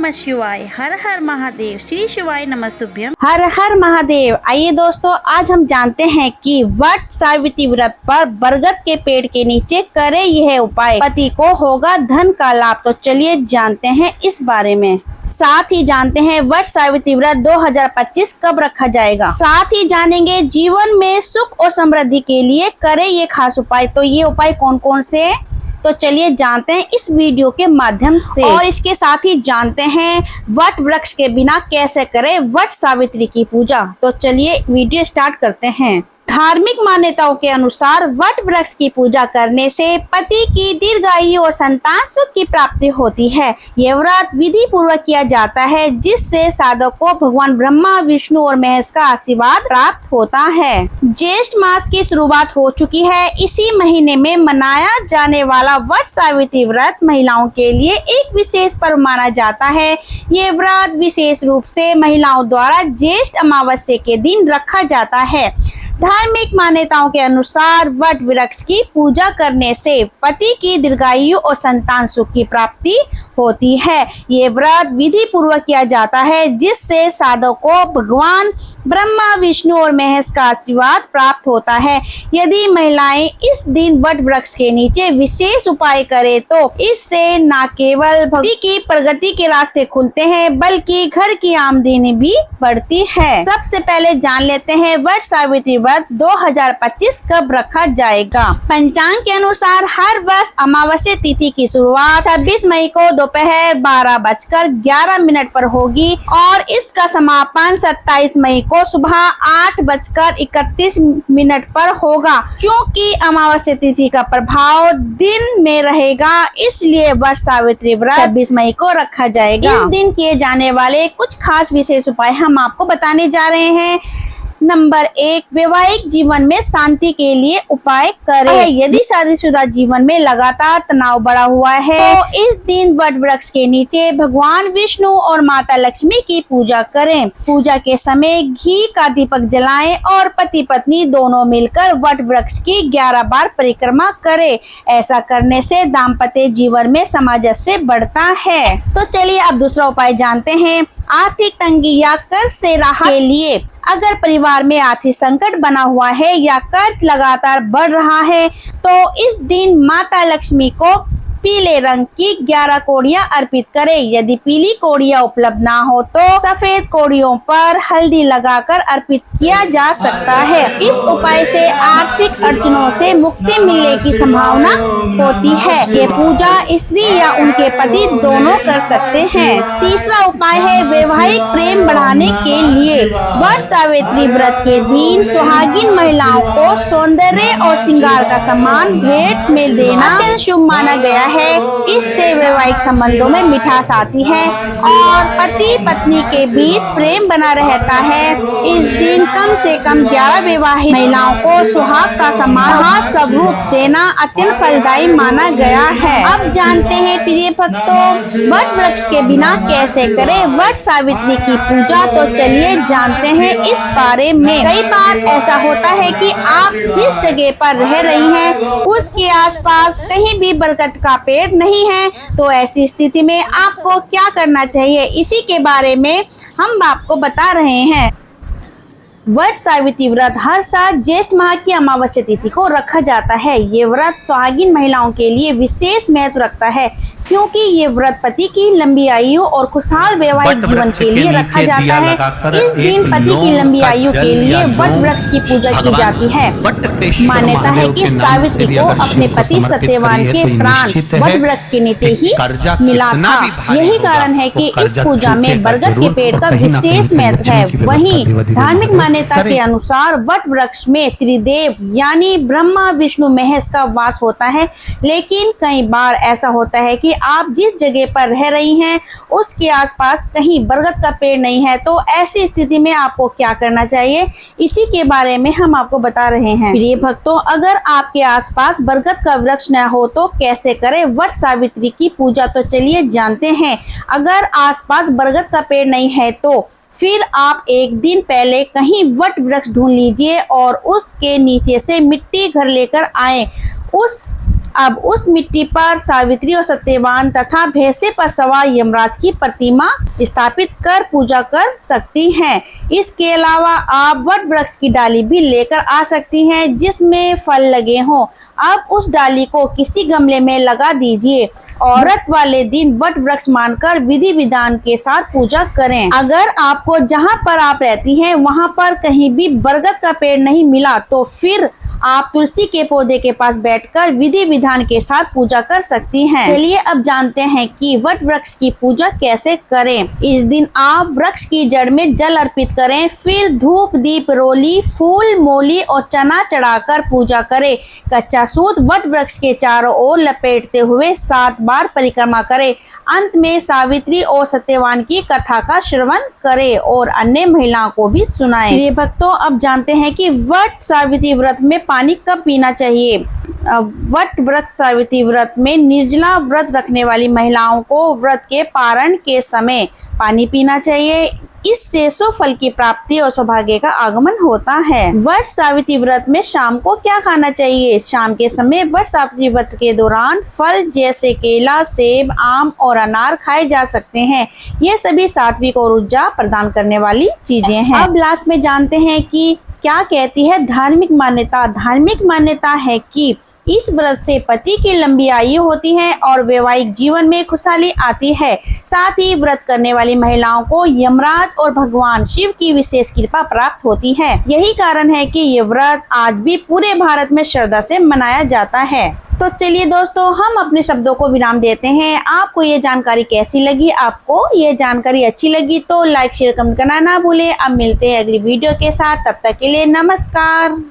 नमः शिवाय। हर हर महादेव। श्री शिवाय नमस्तुभ्यम। हर हर महादेव। आइए दोस्तों, आज हम जानते हैं कि वट सावित्री व्रत पर बरगद के पेड़ के नीचे करे यह उपाय, पति को होगा धन का लाभ। तो चलिए जानते हैं इस बारे में। साथ ही जानते हैं वट सावित्री व्रत 2025 कब रखा जाएगा। साथ ही जानेंगे जीवन में सुख और समृद्धि के लिए करे ये खास उपाय। तो ये उपाय कौन कौन से हैं, तो चलिए जानते हैं इस वीडियो के माध्यम से। और इसके साथ ही जानते हैं वट वृक्ष के बिना कैसे करें वट सावित्री की पूजा। तो चलिए वीडियो स्टार्ट करते हैं। धार्मिक मान्यताओं के अनुसार वट वृक्ष की पूजा करने से पति की दीर्घायु और संतान सुख की प्राप्ति होती है। यह व्रत विधि पूर्वक किया जाता है, जिससे साधक को भगवान ब्रह्मा, विष्णु और महेश का आशीर्वाद प्राप्त होता है। ज्येष्ठ मास की शुरुआत हो चुकी है। इसी महीने में मनाया जाने वाला वट सावित्री व्रत महिलाओं के लिए एक विशेष पर्व माना जाता है। ये व्रत विशेष रूप से महिलाओं द्वारा ज्येष्ठ अमावस्या के दिन रखा जाता है। धार्मिक मान्यताओं के अनुसार वट वृक्ष की पूजा करने से पति की दीर्घायु और संतान सुख की प्राप्ति होती है। ये व्रत विधि पूर्वक किया जाता है, जिससे साधक को भगवान ब्रह्मा, विष्णु और महेश का आशीर्वाद प्राप्त होता है। यदि महिलाएं इस दिन वट वृक्ष के नीचे विशेष उपाय करें तो इससे न केवल भक्ति की प्रगति के रास्ते खुलते हैं, बल्कि घर की आमदनी भी बढ़ती है। सबसे पहले जान लेते हैं वट सावित्री व्रत 2025 कब रखा जाएगा। पंचांग के अनुसार हर वर्ष अमावस्या तिथि की शुरुआत 26 मई को दोपहर 12:11 पर होगी और इसका समापन 27 मई को सुबह 8:31 पर होगा। क्योंकि अमावस्या तिथि का प्रभाव दिन में रहेगा, इसलिए वट सावित्री व्रत 26 मई को रखा जाएगा। इस दिन किए जाने वाले कुछ खास विशेष उपाय हम आपको बताने जा रहे हैं। नंबर 1, वैवाहिक जीवन में शांति के लिए उपाय करें। यदि शादीशुदा जीवन में लगातार तनाव बढ़ा हुआ है तो इस दिन वट वृक्ष के नीचे भगवान विष्णु और माता लक्ष्मी की पूजा करें। पूजा के समय घी का दीपक जलाएं और पति पत्नी दोनों मिलकर वट वृक्ष की 11 बार परिक्रमा करें। ऐसा करने से दाम्पत्य जीवन में सामंजस्य बढ़ता है। तो चलिए अब दूसरा उपाय जानते हैं। आर्थिक तंगी या कर्ज से राहत के लिए अगर परिवार में आर्थिक संकट बना हुआ है या कर्ज लगातार बढ़ रहा है तो इस दिन माता लक्ष्मी को पीले रंग की 11 कोड़ियां अर्पित करें। यदि पीली कोड़ियां उपलब्ध ना हो तो सफेद कोड़ियों पर हल्दी लगाकर अर्पित किया जा सकता है। इस उपाय से आर्थिक अड़चनों से मुक्ति मिलने की संभावना होती है। ये पूजा स्त्री या उनके पति दोनों कर सकते हैं। तीसरा उपाय है वैवाहिक प्रेम बढ़ाने के लिए। वट सावित्री व्रत के दिन सुहागिन महिलाओं को सौंदर्य और श्रृंगार का सामान भेंट में देना अत्यंत शुभ माना गया है। इससे वैवाहिक संबंधों में मिठास आती है और पति पत्नी के बीच प्रेम बना रहता है। इस दिन कम से कम 11 विवाहित महिलाओं को सुहाग का सामान स्वरूप देना अत्यंत फलदायी माना गया है। अब जानते हैं प्रिय भक्तों, वट वृक्ष के बिना कैसे करें वट सावित्री की पूजा। तो चलिए जानते हैं इस बारे में। कई बार ऐसा होता है कि आप जिस जगह पर रह रही हैं उसके आसपास कहीं भी बरगद का पेड़ नहीं है, तो ऐसी स्थिति में आपको क्या करना चाहिए, इसी के बारे में हम आपको बता रहे हैं। वट सावित्री व्रत हर साल ज्येष्ठ माह की अमावस्या तिथि को रखा जाता है। ये व्रत सुहागिन महिलाओं के लिए विशेष महत्व रखता है, क्योंकि ये व्रत पति की लंबी आयु और खुशहाल वैवाहिक जीवन के लिए रखा जाता है। इस दिन पति की लंबी आयु के लिए वट वृक्ष की पूजा की जाती है। मान्यता है कि सावित्री को अपने पति सत्यवान के प्राण वट वृक्ष के नीचे ही मिला था। यही कारण है कि इस पूजा में बरगद के पेड़ का विशेष महत्व है। वहीं धार्मिक मान्यता के अनुसार वट वृक्ष में त्रिदेव यानी ब्रह्मा, विष्णु, महेश का वास होता है। लेकिन कई बार ऐसा होता है कि आप जिस जगह पर रह रही हैं उसके आसपास कहीं बरगद का पेड़ नहीं है, तो ऐसी स्थिति में आपको क्या करना चाहिए, इसी के बारे में हम आपको बता रहे हैं। प्रिय भक्तों, अगर आपके आसपास बरगद का वृक्ष न हो तो कैसे करें वट सावित्री की पूजा। तो चलिए जानते हैं। अगर आसपास बरगद का पेड़ नहीं है तो फिर आप एक दिन पहले कहीं वट वृक्ष ढूंढ लीजिए और उसके नीचे से मिट्टी घर लेकर आए। उस अब उस मिट्टी पर सावित्री और सत्यवान तथा भैंसे पर सवार यमराज की प्रतिमा स्थापित कर पूजा कर सकती हैं। इसके अलावा आप वट वृक्ष की डाली भी लेकर आ सकती हैं जिसमें फल लगे हों। अब उस डाली को किसी गमले में लगा दीजिए और व्रत वाले दिन वट वृक्ष मानकर विधि विधान के साथ पूजा करें। अगर आपको जहां पर आप रहती हैं वहां पर कहीं भी बरगद का पेड़ नहीं मिला तो फिर आप तुलसी के पौधे के पास बैठकर विधि विधान के साथ पूजा कर सकती हैं। चलिए अब जानते हैं कि वट वृक्ष की पूजा कैसे करें। इस दिन आप वृक्ष की जड़ में जल अर्पित करें, फिर धूप दीप रोली फूल मोली और चना चढ़ाकर पूजा करें। कच्चा सूत वट वृक्ष के चारों ओर लपेटते हुए 7 बार परिक्रमा करें। अंत में सावित्री और सत्यवान की कथा का श्रवण करें और अन्य महिलाओं को भी सुनाएं। प्रिय भक्तों, अब जानते हैं कि वट सावित्री व्रत में पानी कब पीना चाहिए। वट व्रत सावित्री व्रत में निर्जला व्रत रखने वाली महिलाओं को व्रत के पारण के समय पानी पीना चाहिए। इससे सुफल की प्राप्ति और सौभाग्य का आगमन होता है। वट सावित्री व्रत में शाम को क्या खाना चाहिए। शाम के समय वट सावित्री व्रत के दौरान फल जैसे केला, सेब, आम और अनार खाए जा सकते हैं। ये सभी सात्विक और ऊर्जा प्रदान करने वाली चीजें हैं। अब लास्ट में जानते हैं कि क्या कहती है धार्मिक मान्यता। धार्मिक मान्यता है कि इस व्रत से पति की लंबी आयु होती है और वैवाहिक जीवन में खुशहाली आती है। साथ ही व्रत करने वाली महिलाओं को यमराज और भगवान शिव की विशेष कृपा प्राप्त होती है। यही कारण है कि ये व्रत आज भी पूरे भारत में श्रद्धा से मनाया जाता है। तो चलिए दोस्तों, हम अपने शब्दों को विराम देते हैं। आपको ये जानकारी कैसी लगी? आपको ये जानकारी अच्छी लगी तो लाइक शेयर कमेंट करना ना भूलें। अब मिलते हैं अगली वीडियो के साथ, तब तक के लिए नमस्कार।